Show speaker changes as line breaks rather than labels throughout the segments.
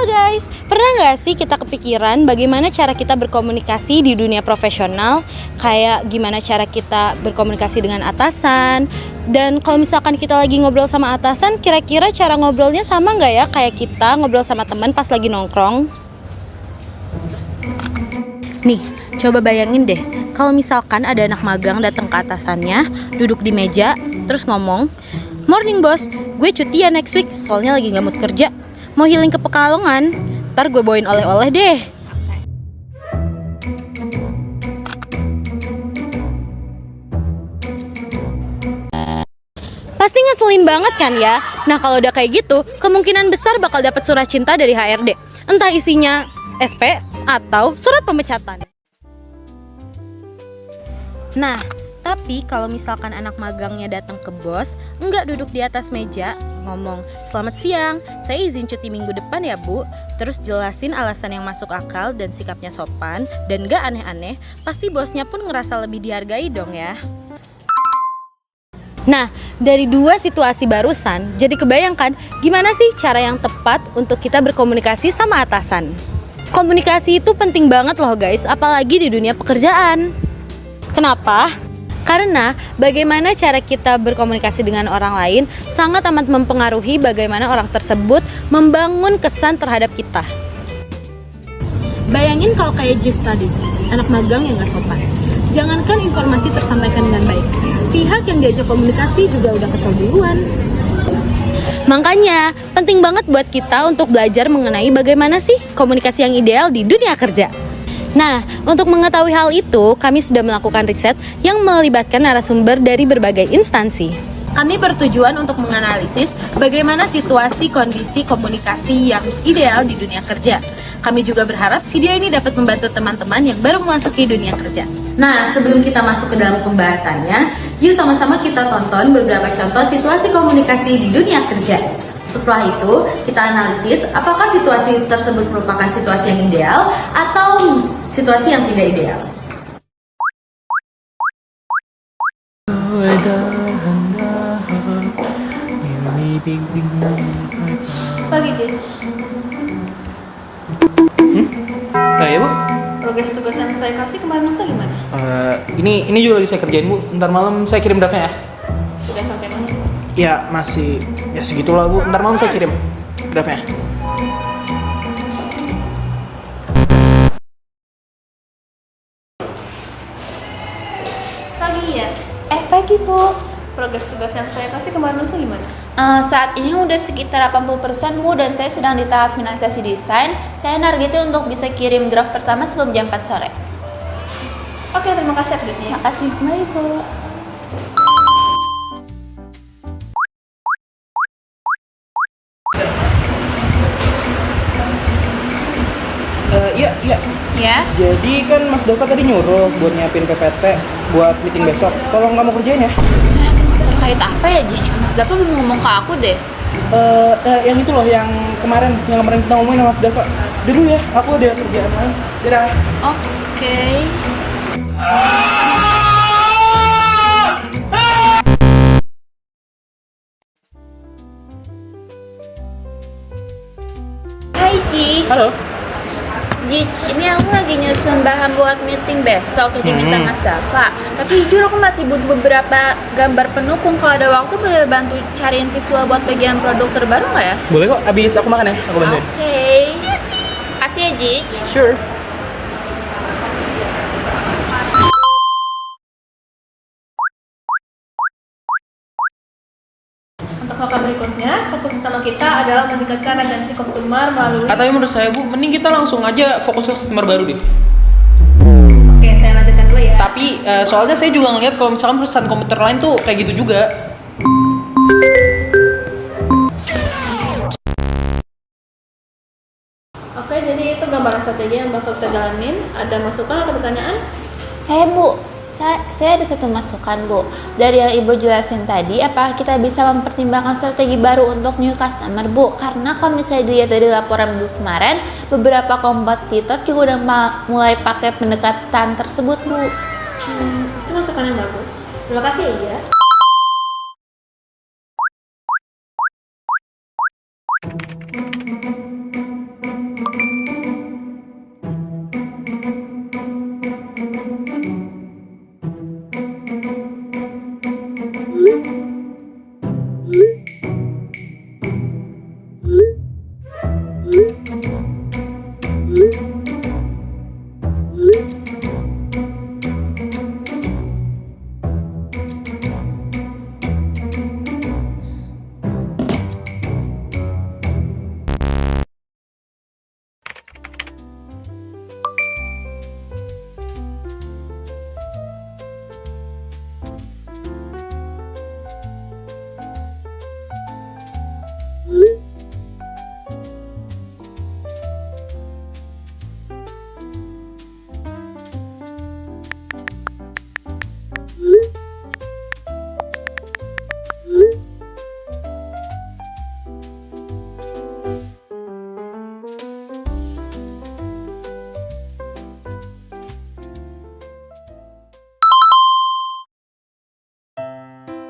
guys, pernah nggak sih kita kepikiran bagaimana cara kita berkomunikasi di dunia profesional? Kayak gimana cara kita berkomunikasi dengan atasan? Dan kalau misalkan kita lagi ngobrol sama atasan, kira-kira cara ngobrolnya sama nggak ya kayak kita ngobrol sama teman pas lagi nongkrong? Nih, coba bayangin deh, kalau misalkan ada anak magang datang ke atasannya, duduk di meja, terus ngomong, "Morning bos, gue cuti ya next week, soalnya lagi gak mood kerja. Mau healing ke Pekalongan, ntar gue bawain oleh-oleh deh." Pasti ngeselin banget kan ya? Nah kalau udah kayak gitu, kemungkinan besar bakal dapat surat cinta dari HRD. Entah isinya SP atau surat pemecatan. Nah, tapi kalau misalkan anak magangnya datang ke bos, enggak duduk di atas meja, ngomong, "Selamat siang, saya izin cuti minggu depan ya bu." Terus jelasin alasan yang masuk akal dan sikapnya sopan dan gak aneh-aneh, pasti bosnya pun ngerasa lebih dihargai dong ya. Nah, dari dua situasi barusan, jadi kebayangkan gimana sih cara yang tepat untuk kita berkomunikasi sama atasan. Komunikasi itu penting banget loh guys, apalagi di dunia pekerjaan. Kenapa? Karena bagaimana cara kita berkomunikasi dengan orang lain sangat amat mempengaruhi bagaimana orang tersebut membangun kesan terhadap kita. Bayangin kalau kayak Jeff tadi, anak magang yang gak sopan. Jangankan informasi tersampaikan dengan baik, pihak yang diajak komunikasi juga udah kesel duluan. Makanya, penting banget buat kita untuk belajar mengenai bagaimana sih komunikasi yang ideal di dunia kerja. Nah, untuk mengetahui hal itu, kami sudah melakukan riset yang melibatkan narasumber dari berbagai instansi. Kami bertujuan untuk menganalisis bagaimana situasi kondisi komunikasi yang ideal di dunia kerja. Kami juga berharap video ini dapat membantu teman-teman yang baru memasuki dunia kerja. Nah, sebelum kita masuk ke dalam pembahasannya, yuk sama-sama kita tonton beberapa contoh situasi komunikasi di dunia kerja. Setelah itu, kita analisis apakah situasi tersebut merupakan situasi yang ideal atau situasi yang tidak ideal.
Pagi, Jej.
Ya bu.
Progres tugas yang saya kasih kemarin masa gimana?
Ini juga lagi saya kerjain bu. Ntar malam saya kirim draftnya ya.
Sudah sampai mana?
Ya masih ya segitulah bu. Ntar malam saya kirim draftnya.
Pagi ya.
Pagi Bu.
Progres tugas yang saya kasih kemarin masa gimana?
Saat ini udah sekitar 80% Bu, dan saya sedang di tahap finalisasi desain. Saya nargetin untuk bisa kirim draft pertama sebelum jam 4 sore.
Oke, terima kasih update-nya.
Makasih. Mari Bu.
Iya.
Ya.
Jadi kan Mas Dava tadi nyuruh buat nyiapin PPT buat meeting besok. Tolong kamu kerjain ya.
Terkait apa ya, Jis? Mas Dava belum ngomong ke aku deh.
Yang itu loh yang kemarin kita ngomongin sama Mas Dava. Dulu ya, aku ada kerjaan lain. Dadah.
Oke. Hai Ji.
Halo.
Ji, ini aku lagi nyusun bahan buat meeting besok yang diminta Mas Dava. Tapi jujur aku masih butuh beberapa gambar pendukung. Kalau ada waktu boleh bantu cariin visual buat bagian produk terbaru nggak ya?
Boleh kok, abis aku makan ya, aku bantuin.
Oke. Kasih ya Ji.
Sure.
Untuk langkah berikutnya, fokus utama kita adalah meningkatkan retensi customer melalui...
Tapi menurut saya bu, mending kita langsung aja fokus ke customer baru deh.
Oke, saya lanjutkan dulu ya.
Tapi soalnya saya juga ngeliat kalau misalkan perusahaan komputer lain tuh kayak gitu juga.
Oke, jadi itu gambaran strategi yang bakal kita jalanin. Ada masukan atau pertanyaan?
Saya ada satu masukan Bu. Dari yang Ibu jelasin tadi, apakah kita bisa mempertimbangkan strategi baru untuk new customer Bu? Karena kalau misalnya dilihat dari laporan minggu kemarin, beberapa kompetitor juga udah mulai pakai pendekatan tersebut Bu.
Itu masukan yang bagus. Terima kasih ya.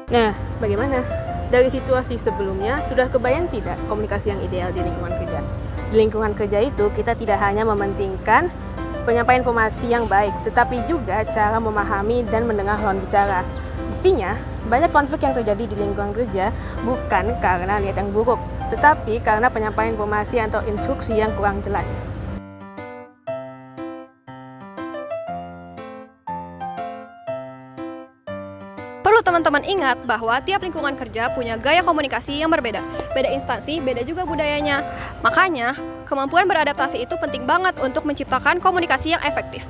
Nah, bagaimana? Dari situasi sebelumnya, sudah kebayang tidak komunikasi yang ideal di lingkungan kerja? Di lingkungan kerja itu, kita tidak hanya mementingkan penyampaian informasi yang baik, tetapi juga cara memahami dan mendengar lawan bicara. Buktinya, banyak konflik yang terjadi di lingkungan kerja bukan karena niat yang buruk, tetapi karena penyampaian informasi atau instruksi yang kurang jelas.
Perlu teman-teman ingat bahwa tiap lingkungan kerja punya gaya komunikasi yang berbeda. Beda instansi, beda juga budayanya. Makanya, kemampuan beradaptasi itu penting banget untuk menciptakan komunikasi yang efektif.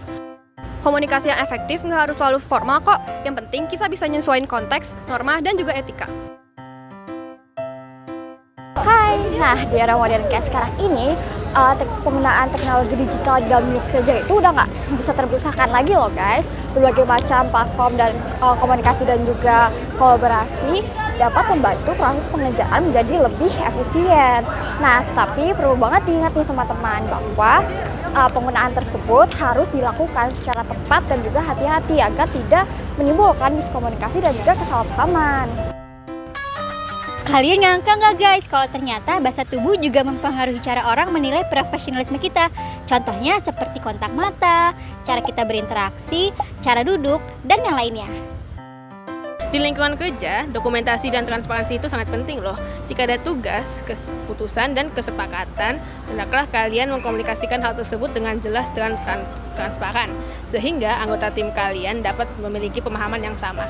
Komunikasi yang efektif nggak harus selalu formal kok. Yang penting kita bisa nyesuaiin konteks, norma, dan juga etika.
Hai, nah di era modern kayak sekarang ini, penggunaan teknologi digital di dalam dunia kerja itu udah nggak bisa terpisahkan lagi loh guys. Berbagai macam platform dan komunikasi dan juga kolaborasi dapat membantu proses pengerjaan menjadi lebih efisien. Nah, tapi perlu banget diingat nih teman-teman bahwa penggunaan tersebut harus dilakukan secara tepat dan juga hati-hati agar tidak menimbulkan miskomunikasi dan juga kesalahpahaman.
Kalian nyangka nggak guys kalau ternyata bahasa tubuh juga mempengaruhi cara orang menilai profesionalisme kita. Contohnya seperti kontak mata, cara kita berinteraksi, cara duduk, dan yang lainnya.
Di lingkungan kerja, dokumentasi dan transparansi itu sangat penting loh. Jika ada tugas, keputusan, dan kesepakatan, hendaklah kalian mengkomunikasikan hal tersebut dengan jelas dan transparan, sehingga anggota tim kalian dapat memiliki pemahaman yang sama.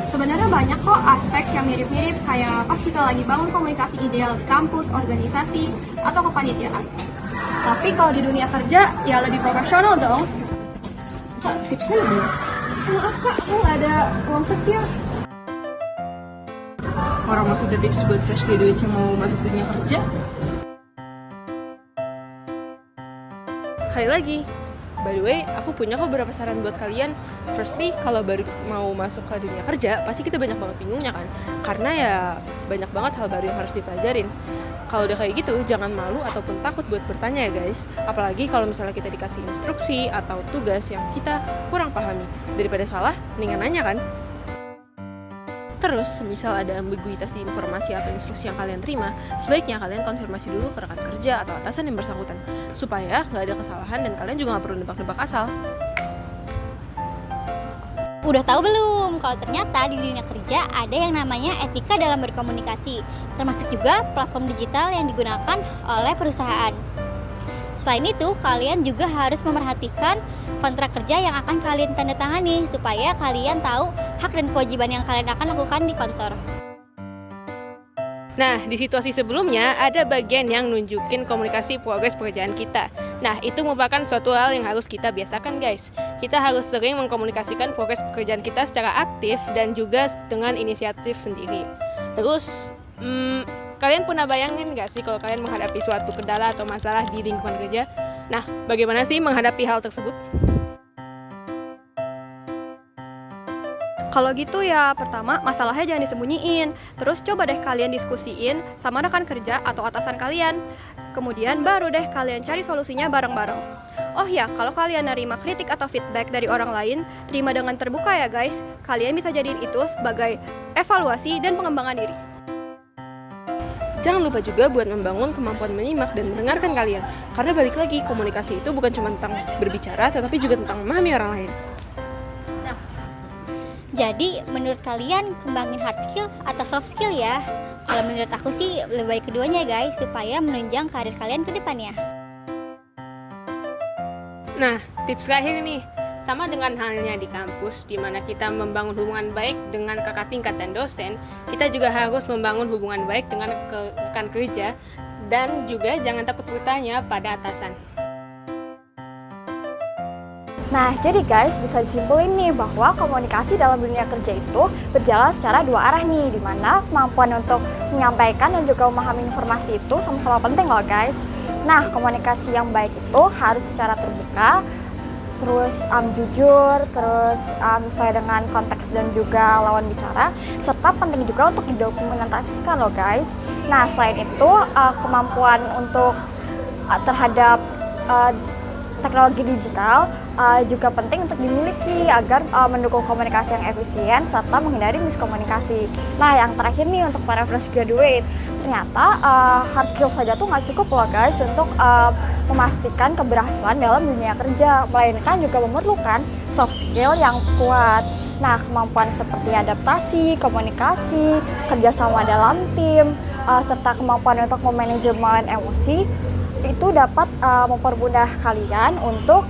Sebenarnya banyak kok aspek yang mirip-mirip kayak pas kita lagi bangun komunikasi ideal di kampus, organisasi, atau kepanitiaan. Tapi kalau di dunia kerja, ya lebih profesional dong. Kak, tipsnya dulu. Maaf kak, aku nggak ada uang kecil.
Orang maksudnya tips buat fresh graduate yang mau masuk dunia kerja?
Hai lagi. By the way, aku punya kok beberapa saran buat kalian. Firstly, kalau baru mau masuk ke dunia kerja, pasti kita banyak banget bingungnya kan? Karena ya banyak banget hal baru yang harus dipelajarin. Kalau udah kayak gitu, jangan malu ataupun takut buat bertanya ya guys. Apalagi kalau misalnya kita dikasih instruksi atau tugas yang kita kurang pahami. Daripada salah, mendingan nanya kan? Terus, misal ada ambiguitas di informasi atau instruksi yang kalian terima, sebaiknya kalian konfirmasi dulu ke rekan kerja atau atasan yang bersangkutan, supaya nggak ada kesalahan dan kalian juga nggak perlu nebak-nebak asal.
Udah tahu belum kalau ternyata di dunia kerja ada yang namanya etika dalam berkomunikasi, termasuk juga platform digital yang digunakan oleh perusahaan. Selain itu, kalian juga harus memerhatikan kontrak kerja yang akan kalian tanda tangani supaya kalian tahu hak dan kewajiban yang kalian akan lakukan di kantor.
Nah, di situasi sebelumnya ada bagian yang nunjukin komunikasi progres pekerjaan kita. Nah, itu merupakan suatu hal yang harus kita biasakan guys. Kita harus sering mengkomunikasikan progres pekerjaan kita secara aktif dan juga dengan inisiatif sendiri. Terus, kalian pernah bayangin nggak sih kalau kalian menghadapi suatu kendala atau masalah di lingkungan kerja? Nah, bagaimana sih menghadapi hal tersebut?
Kalau gitu ya, pertama masalahnya jangan disembunyiin. Terus coba deh kalian diskusiin sama rekan kerja atau atasan kalian. Kemudian baru deh kalian cari solusinya bareng-bareng. Oh ya, kalau kalian nerima kritik atau feedback dari orang lain, terima dengan terbuka ya guys. Kalian bisa jadiin itu sebagai evaluasi dan pengembangan diri.
Jangan lupa juga buat membangun kemampuan menyimak dan mendengarkan kalian. Karena balik lagi, komunikasi itu bukan cuma tentang berbicara, tetapi juga tentang memahami orang lain.
Jadi, menurut kalian kembangin hard skill atau soft skill ya? Kalau menurut aku sih lebih baik keduanya guys, supaya menunjang karir kalian ke depannya.
Nah, tips terakhir nih, sama dengan halnya di kampus, di mana kita membangun hubungan baik dengan kakak tingkat dan dosen, kita juga harus membangun hubungan baik dengan rekan kerja, dan juga jangan takut bertanya pada atasan.
Nah, jadi guys, bisa disimpulin nih bahwa komunikasi dalam dunia kerja itu berjalan secara dua arah nih, di mana kemampuan untuk menyampaikan dan juga memahami informasi itu sama-sama penting loh guys. Nah, komunikasi yang baik itu harus secara terbuka, terus jujur, terus sesuai dengan konteks dan juga lawan bicara, serta penting juga untuk didokumentasikan loh guys. Nah, selain itu kemampuan untuk terhadap teknologi digital juga penting untuk dimiliki agar mendukung komunikasi yang efisien serta menghindari miskomunikasi. Nah, yang terakhir nih untuk para fresh graduate, ternyata hard skill saja tuh nggak cukup loh guys untuk memastikan keberhasilan dalam dunia kerja, melainkan juga memerlukan soft skill yang kuat. Nah, kemampuan seperti adaptasi, komunikasi, kerjasama dalam tim, serta kemampuan untuk memanajemen emosi itu dapat mempermudah kalian untuk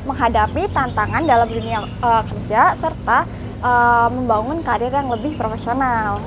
menghadapi tantangan dalam dunia kerja serta membangun karir yang lebih profesional.